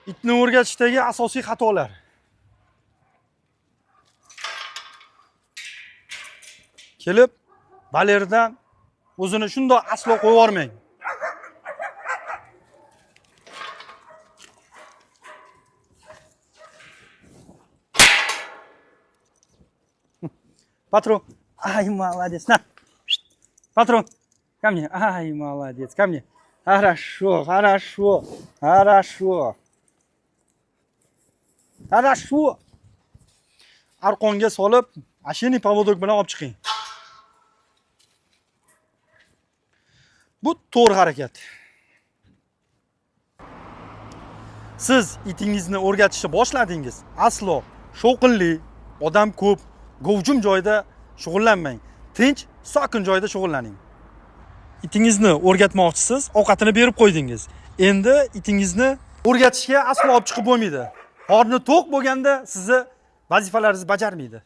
Itni o'rgatishdagi asosiy xatolar. Kelib, balerdan o'zini shundoq aslo qo'yib yormang. Patron, ай, молодец, на. Патрон, ко мне, ай, молодец, ко мне. Хорошо, хорошо, хорошо. Хорошо. Arqonga solib, ashini pavodok bilan olib chiqing. Bu to'g'ri harakat. Siz itingizni o'rgatishni boshladingiz. Aslo shovqinli, odam ko'p, govjum joyda shug'ullanmang. Tinch, sokin joyda shug'ullaning. Itingizni o'rgatmoqchisiz, ovqatini berib qo'ydingiz. Endi itingizni o'rgatishga aslo olib chiqib bo'lmaydi. Qorni to'q bo'lganda sizni vazifalaringizni bajarmaydi.